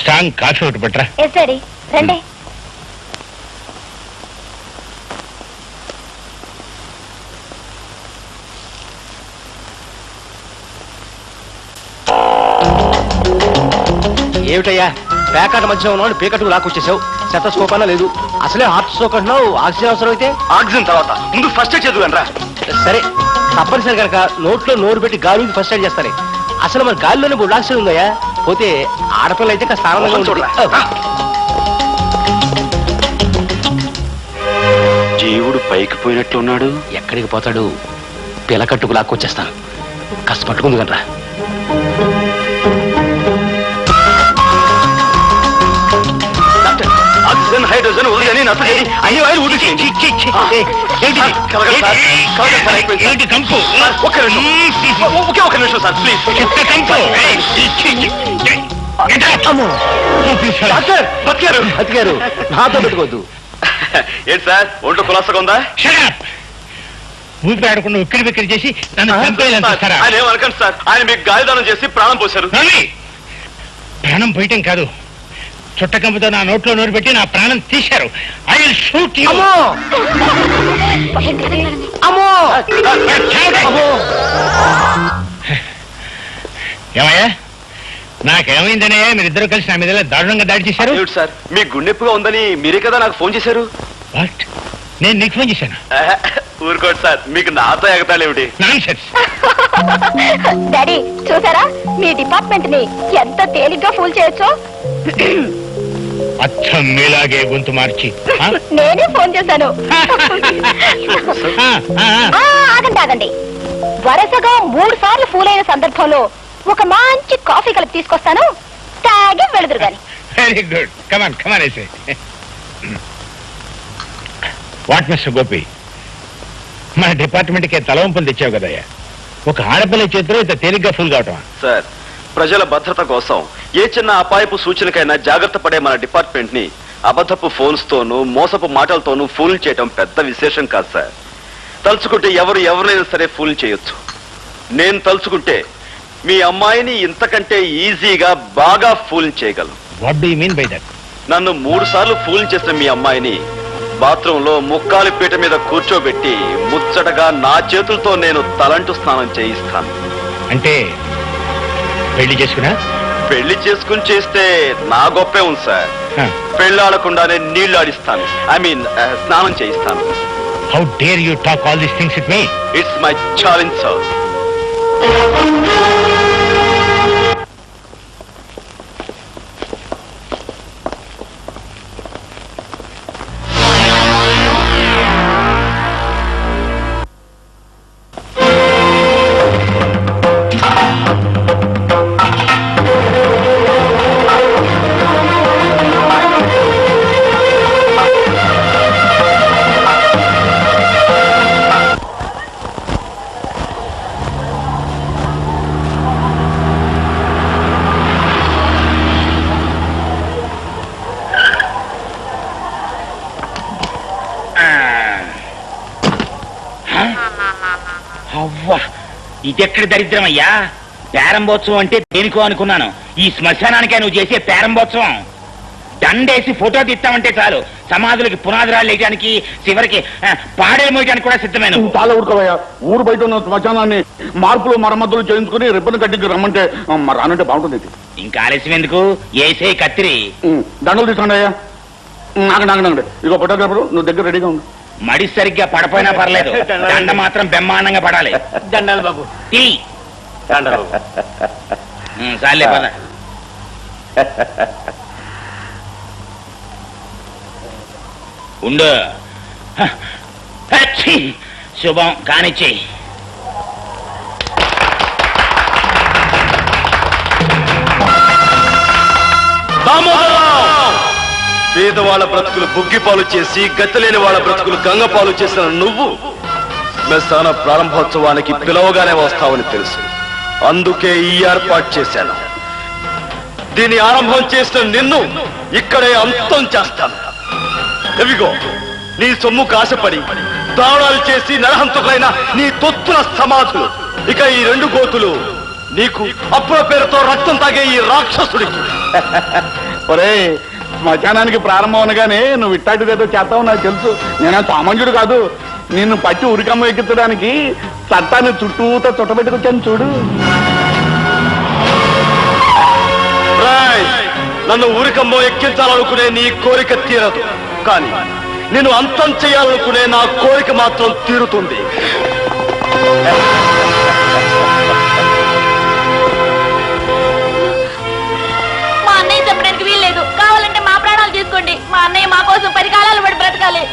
స్ట్రాంగ్ కాఫీ ఒకటి పట్టరా. ఎస్ డాడీ, రండి. ఏమిటయ్యా, పేకాట మధ్య ఉన్నాడు, పేకట్టుకు లాక్కొచ్చేసావు. శతస్కోప్ అన్నా లేదు. అసలే హార్ట్ స్ట్రోక్ అంటున్నావు, ఆక్సిజన్ అవసరం అయితే ఆక్సిజన్ తర్వాత ముందు ఫస్ట్ ఎయిడ్ చదువు రా. సరే, తప్పనిసరి కనుక నోట్లో నోరు పెట్టి గాలికి ఫస్ట్ ఎయిడ్ చేస్తానే. అసలు మన గాలిలోనే బుడ్ ఆక్సిజన్ ఉందయ్యా. పోతే ఆడపిల్ల అయితే కాస్త ఆనందంగా ఉంటుంది. జీవుడు పైకి పోయినట్లున్నాడు. ఎక్కడికి పోతాడు? పిలకట్టుకు లాక్కొచ్చేస్తాను, కాస్త పట్టుకుంది కనరా. ఆక్సిజన్ హైడ్రోజన్ ఉదయని నత్రజని అన్ని వాయిలు ఊడిచేయండి. ఏంటి కంపు? ఒకే ఒక నిమిషం సార్, ప్లీజ్. డాక్టర్ బతికారు. బతికారు, నాతో పెట్టుకోవద్దు. ఏంటి సార్, ఒంట్లో కులాసగా ఉందా? ఊపి ఆడకుండా ఉక్కిరి బిక్కిరి చేసి నన్ను చంపేయాలంటారా? ఆయన ఏమనకండి సార్, ఆయన మీకు గాలిదానం చేసి ప్రాణం పోశారు. ప్రాణం పోయటం కాదు, చుట్టకంపుతో నా నోట్లో నోరు పెట్టి నా ప్రాణం తీశారు. I will shoot you. ఏమయ్యా, నాకేమైందనే మీరిద్దరూ కలిసి నా మీద దారుణంగా దాడి చేశారు? సార్, మీ గుండెప్పుగా ఉందని మీరే కదా నాకు ఫోన్ చేశారు. వాట్? నేను నీకు ఫోన్ చేశాను? ఊరుకోండి సార్, మీకు నాతో ఎగతాళేమిటి? నాన్సెన్స్. డాడీ చూసారా, మీ డిపార్ట్మెంట్ ని ఎంత తేలిగ్గా ఫూల్ చేయొచ్చో. అచ్చం మీలాగే గొంతు మార్చి నేనే ఫోన్ చేశాను. ఆగండి, వరుసగా 3 సార్లు ఫూల్ అయిన సందర్భంలో ఒక మంచి కాఫీ కలిపి తీసుకొస్తాను, తాగి వెళుదురు గాని. వెరీ గుడ్, కమాన్ కమాన్. వేసే వాట్ మిస్టర్ గోపి, మన డిపార్ట్మెంట్ కి తలవంపులు తెచ్చావు కదయ్యా. ఒక ఆడపిల్ల చేతిలో ఇంత తేలిగ్గా ఫుల్ కావటం? సార్, ప్రజల భద్రత కోసం ఏ చిన్న అపాయపు సూచనకైనా జాగ్రత్త పడే మన డిపార్ట్మెంట్ ని అబద్ధపు ఫోన్స్ తోనూ మోసపు మాటలతోనూ ఫూల్ చేయడం పెద్ద విశేషం కాదు సార్. తలుచుకుంటే ఎవరైనా సరే ఫూల్ చేయొచ్చు. నేను తలుచుకుంటే మీ అమ్మాయిని ఇంతకంటే ఈజీగా బాగా ఫూల్ చేయగలను. What do you mean by that? నన్ను 3 సార్లు ఫూల్ చేసిన మీ అమ్మాయిని బాత్రూమ్ లో ముక్కాలి పీట మీద కూర్చోబెట్టి ముచ్చటగా నా చేతులతో నేను తలంటు స్నానం చేయిస్తాను. అంటే పెళ్లి చేసుకున్నా? పెళ్లి చేసుకుని చేస్తే నా గొప్పే ఉంది సార్. పెళ్ళాడకుండానే నీళ్లు ఆడిస్తాను, ఐ మీన్ స్నానం చేయిస్తాను. How dare you talk all these things with me? It's my challenge sir. అవ్వా ఇదెక్కడి దరిద్రం అయ్యా. పేరంబోత్సవం అంటే దేనికో అనుకున్నాను. ఈ శ్మశానానికే నువ్వు చేసే పేరంబోత్సవం. దండేసి ఫోటో తీస్తామంటే చాలు, సమాధులకి పునాదురాలు వేయడానికి, చివరికి పాడే మోయడానికి కూడా సిద్ధమైన. చాలా ఊరుకోవయ్యా. ఊరు బయట ఉన్న శ్మశానాన్ని మార్పులు మరమ్మతులు చేయించుకుని రిబ్బన్ కట్టించి రమ్మంటే రానంటే బాగుంటుంది. ఇంకా ఆలస్యం ఎందుకు, ఏసే కత్తిరి. దండలు తీసుకోండి అయ్యా. నాగండి ఇగో ఫోటోగ్రాఫర్, నువ్వు దగ్గర రెడీగా ఉండు. మడి సరిగ్గా పడపోయినా పర్లేదు, దండ మాత్రం బ్రహ్మాండంగా పడాలి. దండాలు బాబు. తీ చాలే పద. ఉండు. శుభం కానిచ్చి. పేదవాళ్ళ బ్రతుకులు బుగ్గిపాలు చేసి గతిలేని వాళ్ళ బ్రతుకులు గంగపాలు చేసిన నువ్వు శ్మశాన ప్రారంభోత్సవానికి పిలవగానే వస్తావని తెలుసు. అందుకే ఈ ఏర్పాటు చేశాను. దీని ఆరంభం చేసిన నిన్ను ఇక్కడే అంతం చేస్తాను. ఎవిగో నీ సొమ్ము కాశపడి దారుణాలు చేసి నరహంతకులైన నీ తొత్తుల సమాధులు. ఇక ఈ 2 గోతులు నీకు అప్పుల పేరుతో రక్తం తాగే ఈ రాక్షసుడికి. ఒరే, శ్మశానానికి ప్రారంభం అనగానే నువ్వు ఇట్టాటిదేదో చేస్తావు నాకు తెలుసు. నేనే సామాన్యుడు కాదు. నిన్ను పట్టి ఉరికమ్మ ఎక్కించడానికి చట్టాన్ని చుట్టూతో చుట్టబెట్టుకొచ్చాను చూడు. నన్ను ఊరికమ్మో ఎక్కించాలనుకునే నీ కోరిక తీరదు, కానీ నేను అంతం చేయాలనుకునే నా కోరిక మాత్రం తీరుతుంది. మా అన్నయ్య చెప్పడానికి వీల్లేదు. కావాలంటే మా ప్రాణాలు తీసుకోండి. మా అన్నయ్య మా కోసం 10 కాలాలు పడి బ్రతకాలి.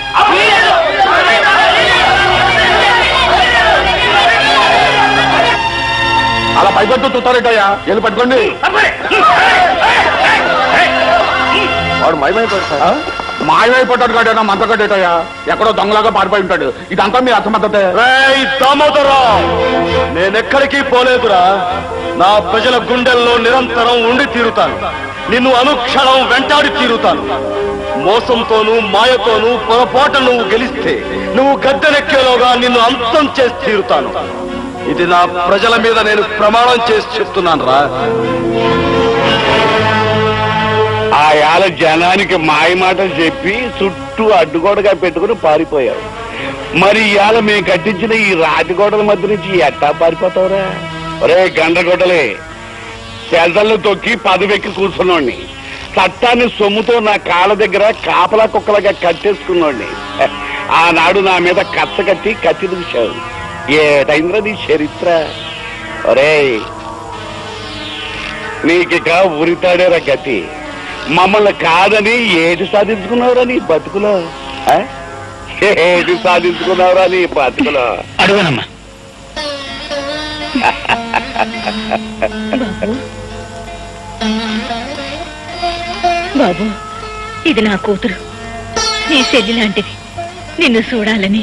అలా పైపట్టు చూస్తారేటయ్యా, వెళ్ళి పట్టుకోండి. వాడు మాయమైపోతాడు. మాయమైపోతాడు కాడేనా, మంతకట్టేటయ్యా. ఎక్కడో దొంగలాగా పారిపోయి ఉంటాడు. ఇదంతా మీ అసమర్థతే. నేనెక్కడికి పోలేదురా. నా ప్రజల గుండెల్లో నిరంతరం ఉండి తీరుతాను. నిన్ను అనుక్షణం వెంటాడి తీరుతాను. మోసంతోనూ మాయతోనూ పొరపాటు నువ్వు గెలిస్తే నువ్వు గద్దెనెక్కేలోగా నిన్ను అంతం చేసి తీరుతాను. ఇది నా ప్రజల మీద నేను ప్రమాణం చేసి చెప్తున్నాను రా. ఆ యాల జనానికి మాయ మాటలు చెప్పి చుట్టూ అడ్డుగోడగా పెట్టుకుని పారిపోయావు. మరి ఇవాళ మేము కట్టించిన ఈ రాతిగోడల మధ్య నుంచి ఎట్టా పారిపోతావురా? ఒరే గండ్రగొడ్డలే, సెల్తల్లో తొక్కి పదవెక్కి కూర్చున్నోడిని, చట్టాన్ని సొమ్ముతో నా కాళ్ళ దగ్గర కాపలా కుక్కలుగా కట్టేసుకున్నోడిని ఆనాడు నా మీద కచ్చ కట్టి కత్తి దూశావు. ఏటైంద్ర నీ చరిత్ర? ఒరే, నీకిక ఉరితాడేరా గతి. మమ్మల్ని కాదని ఏది సాధించుకున్నావురా నీ బతుకులో? ఏది సాధించుకున్నావురా నీ బతుకులో? అడుగునమ్మా. బాబు, ఇది నా కూతురు, నీ చెల్లి లాంటిది. నిన్ను చూడాలని,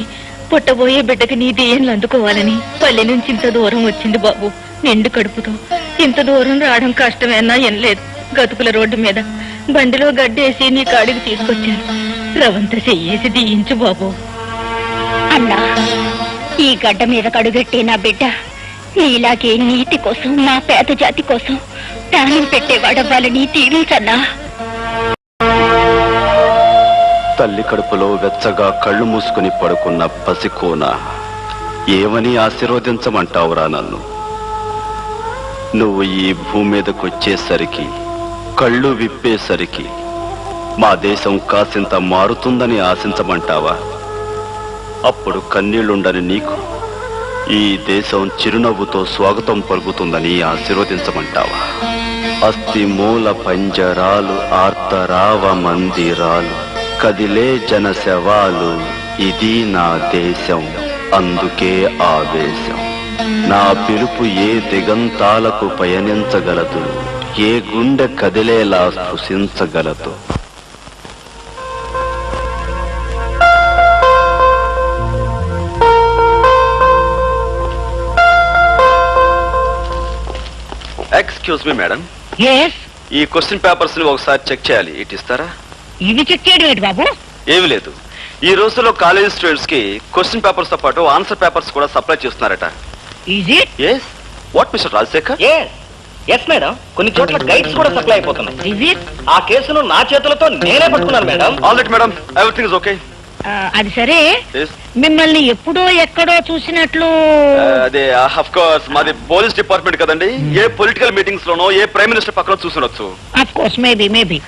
పుట్టబోయే బిడ్డకి నీ దేయంలు అందుకోవాలని పల్లె నుంచి ఇంత దూరం వచ్చింది బాబు. నిండు కడుపుతో ఇంత దూరం రావడం కష్టమేనా ఎనలేదు. గతుకుల రోడ్డు మీద బండిలో గడ్డేసి నీ కాడికి తీసుకొచ్చాను. రవంత చెయ్యేసి దీయించు బాబు. అన్నా, ఈ గడ్డ మీద కడుగట్టే నా బిడ్డ నీలాగే నీతి కోసం, మా పేద జాతి కోసం ప్రాణం పెట్టేవాడవ్వాలని దీవించన్నా. తల్లి కడుపులో వెచ్చగా కళ్ళు మూసుకుని పడుకున్న పసికోన ఏమని ఆశీర్వదించమంటావురా నన్ను? నువ్వు ఈ భూమి మీదకి వచ్చేసరికి, కళ్ళు విప్పేసరికి మా దేశం కాసింత మారుతుందని ఆశించమంటావా? అప్పుడు కన్నీళ్లుండని నీకు ఈ దేశం చిరునవ్వుతో స్వాగతం పలుకుతుందని ఆశీర్వదించమంటావా? అస్థి మూల పంజరాలు, ఆర్తరావ మందిరాలు, కదిలే జన శవాలు, ఇది నా దేశం, అందుకే ఆవేశం. నా పిలుపు ఏ దిగంతాలకు పయనించగలదు, ఏ గుండె కదిలేలా స్పృశించగలదు. ఎక్స్క్యూజ్ మీ మేడం, ఈ క్వశ్చన్ పేపర్స్ ని ఒకసారి చెక్ చేయాలి. ఇటు ఇస్తారా? ఇవి చెక్ చేయడం బాబు? ఏమి లేదు, ఈ రోజుల్లో కాలేజ్ స్టూడెంట్స్ కి క్వశ్చన్ పేపర్స్ తో పాటు ఆన్సర్ పేపర్స్ కూడా సప్లై చేస్తున్నారట. Is it? Yes what mister Rajasekhar? Yes madam, కొన్ని చోట్ల గైడ్స్ కూడా సప్లై అయిపోతున్నాయి. Is it? ఆ కేసును నా చేతులతో నేనే పట్టుకున్నాను madam. All right madam, everything is okay. అది సరే, మిమ్మల్ని ఎప్పుడో ఎక్కడో చూసినట్లు. అదే ఆఫ్ కోర్స్ మాది పోలీస్ డిపార్ట్మెంట్ కదండి. ఏ పొలిటికల్ మీటింగ్స్ లోనో ఏ ప్రైమ్ మినిస్టర్ పక్కన చూసుండొచ్చు. Of course, maybe.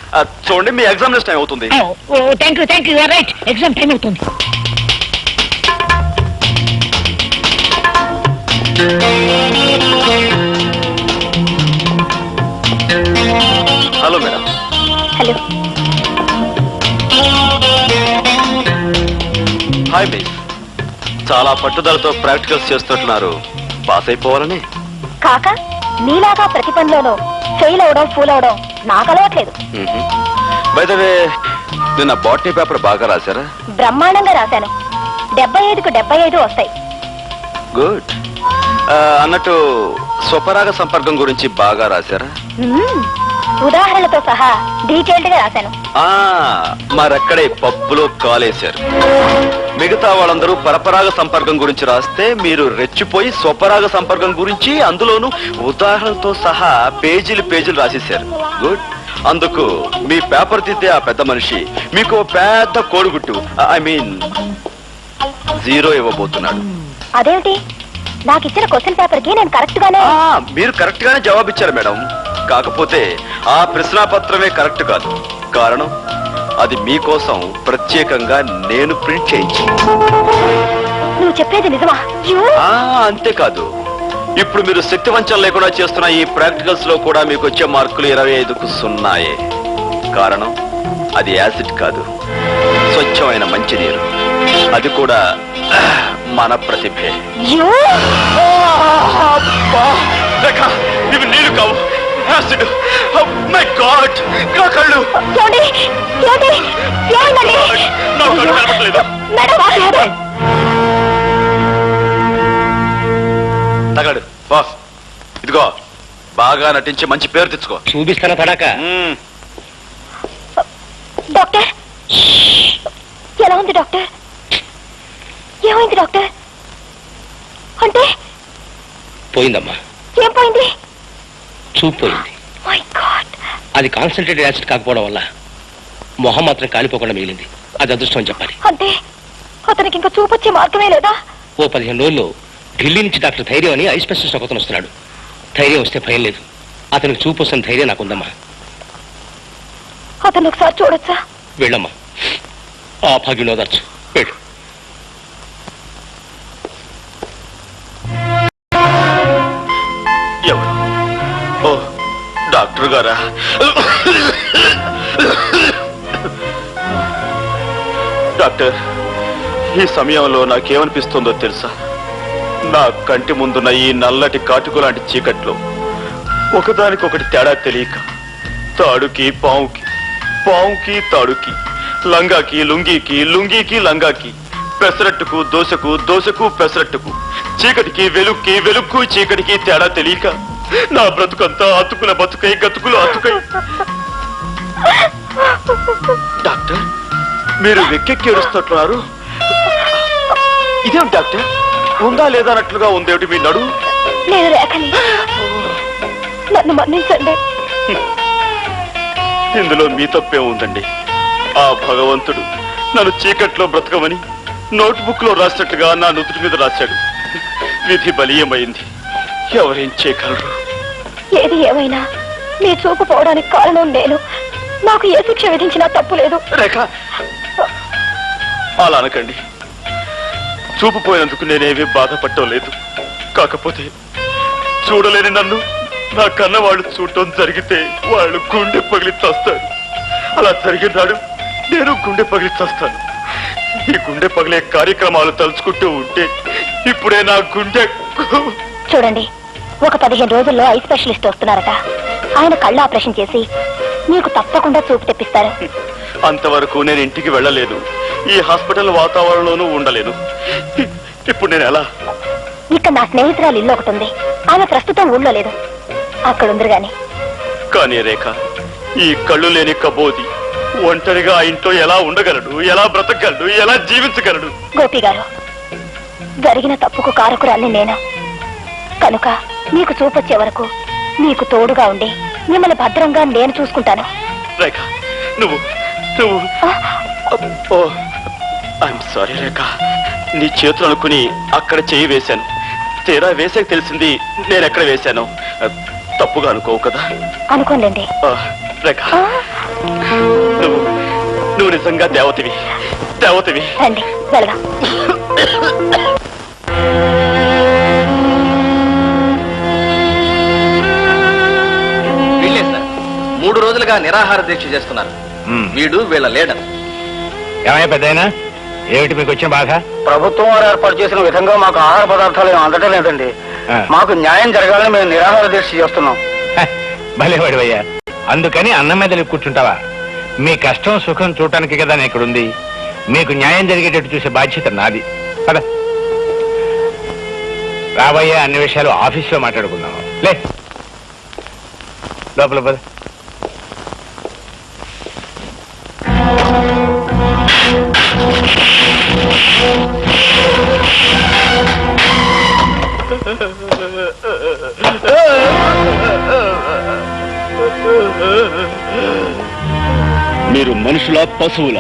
చూడండి, మీ ఎగ్జామినేషన్ టైం అవుతుంది. Thank you you're right. Exam time అవుతుంది. Hello madam. Hello. Hi miss. చాలా పట్టుదలతో ప్రాక్టికల్స్ చేస్తున్నారు. పాస్ అయిపోవాలని. కాక నీలాగా ప్రతి పనిలోనూ ఫెయిల్ అవడం ఫూల్ అవడం నాకు అలవాట్లేదు. బై ద వే, నిన్న బాటనీ పేపర్ బాగా రాశారా? బ్రహ్మాండంగా రాశాను. 75కు 75 వస్తాయి. గుడ్. అన్నట్టు స్వపరాగ సంపర్కం గురించి బాగా రాశారా? ఉదాహరణలతో సహా డీటెయిల్డ్ గా రాశాను. మరక్కడే పప్పులో కాలేశారు. మిగతా వాళ్ళందరూ పరపరాగ సంపర్కం గురించి రాస్తే మీరు రెచ్చిపోయి స్వపరాగ సంపర్కం గురించి అందులోనూ ఉదాహరణతో సహా పేజీలు రాసేశారు. గుడ్. అందుకు మీ పేపర్ దిద్దే ఆ పెద్ద మనిషి మీకు పెద్ద కోడిగుట్టు, ఐ మీన్ 0 ఇవ్వబోతున్నాడు. అదేమిటి? నాకు ఇచ్చిన క్వశ్చన్ పేపర్ కి నేను కరెక్ట్ గానే. మీరు కరెక్ట్ గానే జవాబిచ్చారు మేడం. కాకపోతే ఆ ప్రశ్నాపత్రమే కరెక్ట్ కాదు. కారణం, అది మీకోసం ప్రత్యేకంగా నేను ప్రింట్ చేయించి. నువ్వు చెప్పేది నిజమా? అంతేకాదు, ఇప్పుడు మీరు శక్తి వంచన లేకుండా చేస్తున్న ఈ ప్రాక్టికల్స్ లో కూడా మీకు వచ్చే మార్కులు 25కు 0. కారణం, అది యాసిడ్ కాదు, స్వచ్ఛమైన మంచినీరు. అది కూడా మన ప్రతిభే. ఇవి నీళ్లు కావు, యాసిడ్. మై గాడ్, నా కళ్ళు. తగడు బాస్. ఇదిగో, బాగా నటించి మంచి పేరు తెచ్చుకో. చూపిస్తానా తడాక? డాక్టర్, ఎలా ఉంది డాక్టర్? ఏమైంది డాక్టర్? అంటే పోయిందమ్మా. ఏం పోయింది? చూపు పోయింది. My God. అది కాన్సన్ట్రేటెడ్ యాసిడ్ కాకపోవడం వల్ల మొహం మాత్రం కాలిపోకుండా మిగిలింది. అది అదృష్టం అని చెప్పాలి. అంటే అతనికి ఇంకా చూపొచ్చే మార్గమే లేదా? ఓ 15 రోజుల్లో ఢిల్లీ నుంచి డాక్టర్ ధైర్యం అని ఐ స్పెషలిస్ట్ ఒకతను వస్తున్నాడు. ధైర్యం వస్తే భయం లేదు. అతనికి చూపు వస్తున్న ధైర్యం నాకుందమ్మా. అతను ఒకసారి చూడొచ్చా? వెళ్ళమ్మా, ఆ భాగ్యంలో దాచు. వెళ్ళు. ఎవరు? ఓ, డాక్టర్ గారా? డాక్టర్, ఈ సమయంలో నాకేమనిపిస్తుందో తెలుసా? నా కంటి ముందున్న ఈ నల్లటి కాటుకు లాంటి చీకట్లో ఒకదానికొకటి తేడా తెలియక తాడుకి పావుకి, పావుకి తాడుకి, లంగాకి లుంగీకి, లుంగీకి లంగాకి, పెసరట్టుకు దోశకు, దోశకు పెసరట్టుకు, చీకటికి వెలుక్కి, వెలుక్కు చీకటికి తేడా తెలియక నా బ్రతుకంతా అతుకుల బతుకై, గతుకులు అతుకై. డాక్టర్, మీరు వెక్కెక్కి ఏడుస్తున్నారు. ఇదేం డాక్టర్, ఉందా లేదా అన్నట్లుగా ఉందేమిటి మీ నడు? నేను రేఖని, నన్ను మన్నించండి. ఇందులో మీ తప్పే ఉందండి. ఆ భగవంతుడు నన్ను చీకట్లో బ్రతకమని నోట్బుక్ లో రాసినట్లుగా నా నుదుటి మీద రాశాడు. విధి బలీయమైంది. ఎవరేం చేయగలరు? ఏది ఏమైనా నీ చూపు పోవడానికి కారణం నేను. నాకు ఏ శిక్ష విధించినా తప్పు లేదు. రేఖ, అలా అనకండి. చూపు పోయినందుకు నేనేమీ బాధపడటం లేదు. కాకపోతే చూడలేని నన్ను నా కన్న వాళ్ళు చూడటం జరిగితే వాళ్ళు గుండె పగిలి చస్తారు. అలా జరిగినాడు నేను గుండె పగిలి చస్తాను. ఈ గుండె పగిలే కార్యక్రమాలు తలుచుకుంటూ ఉంటే ఇప్పుడే నా గుండె. చూడండి, ఒక 15 రోజుల్లో ఐ స్పెషలిస్ట్ వస్తున్నారట. ఆయన కళ్ళ ఆపరేషన్ చేసి మీకు తప్పకుండా చూపు తెప్పిస్తారు. అంతవరకు నేను ఇంటికి వెళ్ళలేదు. ఈ హాస్పిటల్ వాతావరణంలోనూ ఉండలేను. ఇప్పుడు నేను ఎలా? ఇక్కడ నా స్నేహితురాలు ఇల్లు ఒకటి ఉంది. ఆమె ప్రస్తుతం ఊళ్ళో లేదు. అక్కడ ఉందరు గాని. కానీ రేఖ, ఈ కళ్ళు లేని కబోది ఒంటరిగా ఆ ఇంట్లో ఎలా ఉండగలడు? ఎలా బ్రతకగలడు? ఎలా జీవించగలడు? గోపి గారు, జరిగిన తప్పుకు కారకురాల్ని నేను. కనుక మీకు చూపొచ్చే వరకు మీకు తోడుగా ఉండి మిమ్మల్ని భద్రంగా నేను చూసుకుంటాను. రేఖ నువ్వు ఐఎమ్ సారీ రేఖ, నీ చేతులు అనుకుని అక్కడ చేయి వేశాను. తీరా వేసాక తెలిసింది నేను ఎక్కడ వేశాను. తప్పుగా అనుకోవు కదా? అనుకోండి. రేఖ నువ్వు నిజంగా దేవతవి. రండి వెళదాం. వీళ్ళే సార్ 3 రోజులుగా నిరాహార దీక్ష చేస్తున్నారు. వీడు వీళ్ళ లీడర్. ఏమయ్యా పెద్దయినా, ఏమిటి మీకు వచ్చిన బాధ? ప్రభుత్వం వారు ఏర్పాటు చేసిన విధంగా మాకు ఆహార పదార్థాలు ఏం అందటం లేదండి. ఆ. మాకు న్యాయం జరగాలని మేము నిరాహార దీక్ష చేస్తున్నాం. భలేవాడివయ్యా, అందుకని అన్నం మీద కూర్చుంటావా? మీ కష్టం సుఖం చూడటానికి కదా నేను ఇక్కడుంది. మీకు న్యాయం జరిగేటట్టు చూసే బాధ్యత నాది. పద రాబోయే అన్ని విషయాలు ఆఫీస్లో మాట్లాడుకుందాము. లే లోపల పద. మీరు మనుషుల పశువుల?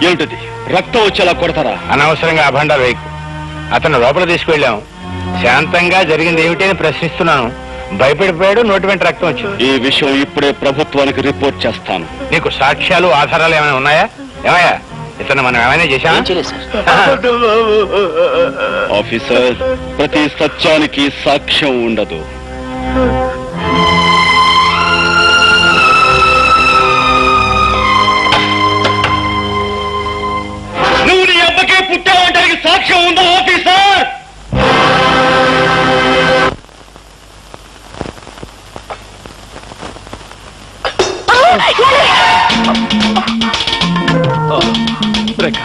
ఏమిటది? రక్తం వచ్చేలా కొడతారా? అనవసరంగా అభండాలు వేయకు. అతను లోపల తీసుకువెళ్ళాం. శాంతంగా జరిగింది ఏమిటి అని ప్రశ్నిస్తున్నాను. భయపడిపోయాడు, నోటి వెంట రక్తం వచ్చింది. ఈ విషయం ఇప్పుడే ప్రభుత్వానికి రిపోర్ట్ చేస్తాను. నీకు సాక్ష్యాలు ఆధారాలు ఏమైనా ఉన్నాయా? ఏమయ్యా, ఇతను మనం ఏమైనా చేశామా? ఆఫీసర్, ప్రతి సత్యానికి సాక్ష్యం ఉండదు. నువ్వు నీ అబ్బకే పుట్టావంటానికి సాక్ష్యం ఉందా ఆఫీసర్? రేఖ,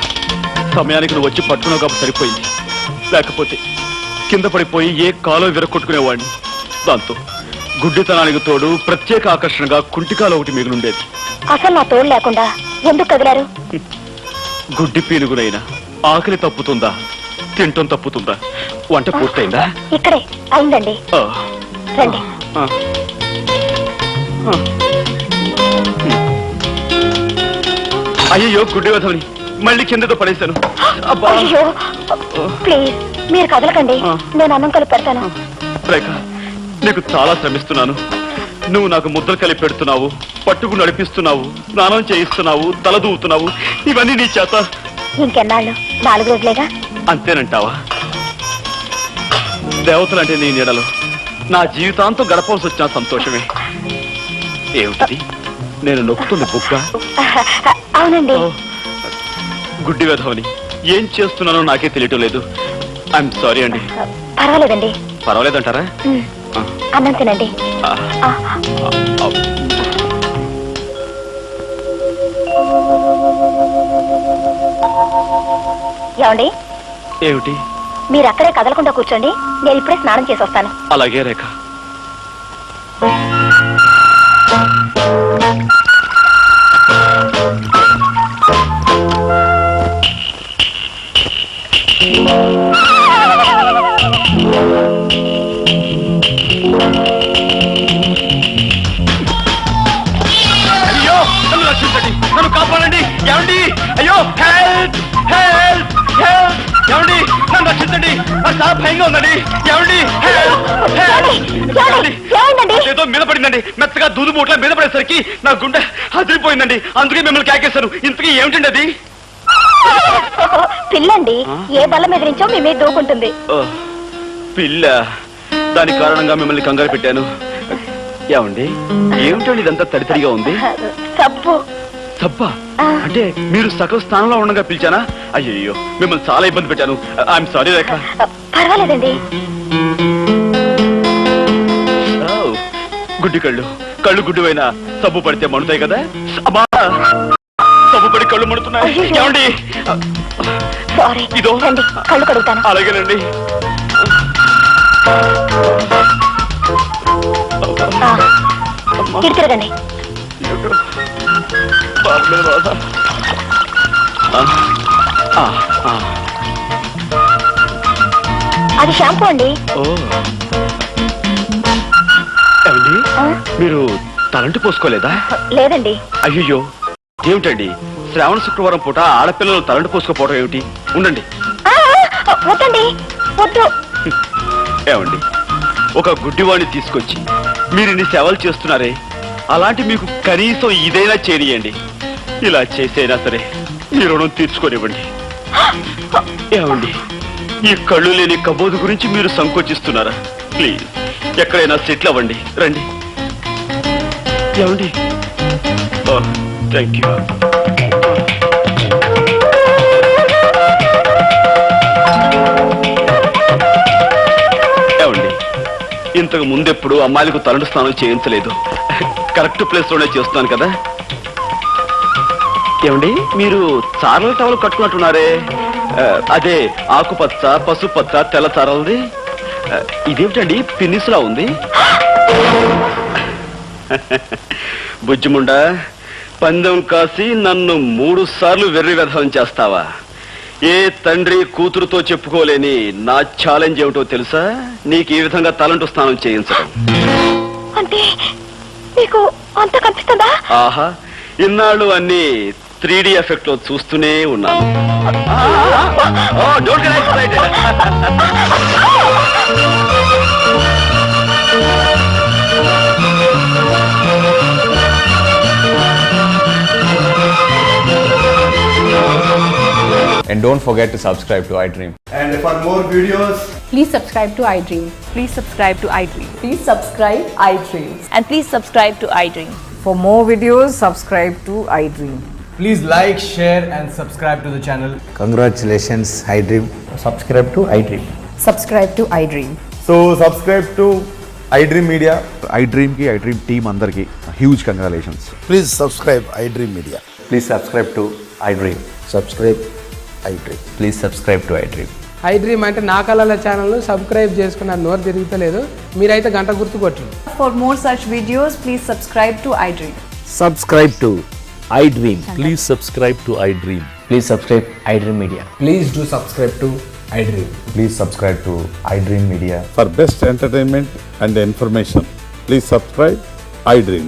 సమయానికి నువ్వు వచ్చి పట్టుకున్నావు కాబట్టి సరిపోయింది. లేకపోతే కింద పడిపోయి ఏ కాలో విరగొట్టుకునేవాడిని. దాంతో గుడ్డితనానికి తోడు ప్రత్యేక ఆకర్షణగా కుంటికాలు ఒకటి మిగిలిండేది. అసలు నా తోడు లేకుండా ఎందుకు కదిలారు? గుడ్డి పీనుగునైనా ఆకలి తప్పుతుందా, తింటం తప్పుతుందా? వంట పూర్తయిందా? ఇక్కడే అయిందండి. ఆ, రండి. ఆ, ఆ. అయ్యో గుడ్డి వధవని మళ్ళీ కిందతో పడేశాను. అబ్బా. అయ్యో ప్లీజ్ మీరు కదలకండి, ఆ. నేను అన్నం కలిపి పెడతాను. రేఖ, నీకు చాలా శ్రమిస్తున్నాను. నువ్వు నాకు ముద్దలు కలిపి పెడుతున్నావు, పట్టుకు నడిపిస్తున్నావు, స్నానం చేయిస్తున్నావు, తల దూవుతున్నావు. ఇవన్నీ నీ చేత. ఇంకెన్నాళ్ళు? 4 రోజులేగా. అంతేనంటావా? దేవతలంటే నీ నీడలో నా జీవితాంతం గడపవలసి వచ్చిన సంతోషమే. ఏమిటి నేను నొక్కుతుంది బుక్క? అవునండి. గుడ్డి వేధవని ఏం చేస్తున్నానో నాకే తెలియటం లేదు. ఐఎమ్ సారీ అండి. పర్వాలేదండి. పర్వాలేదంటారా? అన్నం తినండి. ఆ. ఆ. ఏమండి, ఏమిటి? మీరు అక్కడే కదలకుండా కూర్చోండి, నేను ఇప్పుడే స్నానం చేసి వస్తాను. అలాగే రేఖ. అయ్యో నన్ను రక్షించండి, నన్ను కాపాడండి. ఏమండి? అయ్యో హెల్ప్ హెల్ప్ హెల్ప్. ఏమండి నన్ను రక్షించండి, నాకు చాలా భయంగా ఉందండి. ఏమండి? ఏదో మీద పడిందండి, మెత్తగా దూదు మూట్ల మీద పడేసరికి నా గుండె అదిరిపోయిందండి. అందుకే మిమ్మల్ని కేకేశాను. ఇంతకీ ఏమిటండి అది? పిల్లండి, ఏ బల్ల మీద నుంచో మీ మీద దూకుంటుంది. పిల్ల. దాని కారణంగా మిమ్మల్ని కంగారు పెట్టాను. ఏమండి ఏమిటండి ఇదంతా తడితడిగా ఉంది? సబ్బు. సబ్బా? అంటే మీరు సగం స్థానంలో ఉండగా పిలిచానా? అయ్యో మిమ్మల్ని చాలా ఇబ్బంది పెట్టాను. ఐఎమ్ సారీ రేఖ. పర్వాలేదండి. గుడ్డి కళ్ళు గుడ్డివైనా సబ్బు పడితే మండుతాయి కదా. అమ్మా, సబ్బు పడి కళ్ళు మండుతున్నాయి. ఏమండి? సారీ. ఇదో రండి, కళ్ళు కడుగుతాను. అలాగేనండి. ఇటు తిరగండి. అది షాంపూ అండి. ఓ మీరు తలంటి పోసుకోలేదా? లేదండి. అయ్యో ఏమిటండి, శ్రావణ శుక్రవారం పూట ఆడపిల్లలు తలంటి పోసుకోపోవడం ఏమిటి? ఉండండి. వద్దండి, వద్దు. ఏమండి, ఒక గుడ్డివాణ్ణి తీసుకొచ్చి మీరు ఇన్ని సేవలు చేస్తున్నారే, అలాంటి మీకు కనీసం ఇదైనా చేయనియండి. ఇలా చేసైనా సరే ఈ రుణం తీర్చుకోనివ్వండి. ఏమండి, ఈ కళ్ళు లేని కబోదు గురించి మీరు సంకోచిస్తున్నారా? ప్లీజ్ ఎక్కడైనా సెటిల్ అవ్వండి. రండి. ఏమండి? Thank you. ఏమండి, ఇంతకు ముందెప్పుడు అమ్మాయిలకు తలంటు స్నానం చేయించలేదు. కరెక్ట్ ప్లేస్ లోనే చేస్తున్నాను కదా. ఏమండి, మీరు చారల టవల్ కట్టుకున్నట్టున్నారే, అదే ఆకుపచ్చ, పసుపచ్చ, తెల్ల చారలది. ఇదేమిటండి పిన్నిసులా ఉంది? బుజ్జిముండా, పందెం కాసి నన్ను 3 సార్లు వెర్రి వ్యధం చేస్తావా? ఏ తండ్రి కూతురుతో చెప్పుకోలేని నా ఛాలెంజ్ ఏమిటో తెలుసా? నీకు ఈ విధంగా తలంటు స్నానం చేయించడం. అంటే మీకు అంత కనిపిస్తుందా? ఆహా, ఇన్నాళ్ళు అన్ని 3D ఎఫెక్ట్ లో చూస్తూనే ఉన్నాను. Don't get excited. And don't forget to subscribe to iDream. And for more videos, please subscribe to iDream. Please subscribe to iDream. Please subscribe iDream. And please subscribe to iDream. For more videos, subscribe to iDream. please like, share and subscribe to the channel. Congratulations, iDream. Subscribe to iDream. Subscribe to iDream. So subscribe to iDream Media. iDream ki iDream team andarki huge congratulations. Please subscribe iDream Media. Please subscribe to iDream. Subscribe iDream. Please subscribe to iDream. iDream అంటే నా కళల channel subscribe చేసుకున్న నోరు తిరుగుతలేదు. మీరైతే గంట గుర్తు కొట్టండి. For more such videos, please subscribe to iDream. Subscribe to iDream. Please subscribe to iDream. Please subscribe iDream Media. Please do subscribe to iDream. Please subscribe to iDream Media. For best entertainment and information, please subscribe iDream.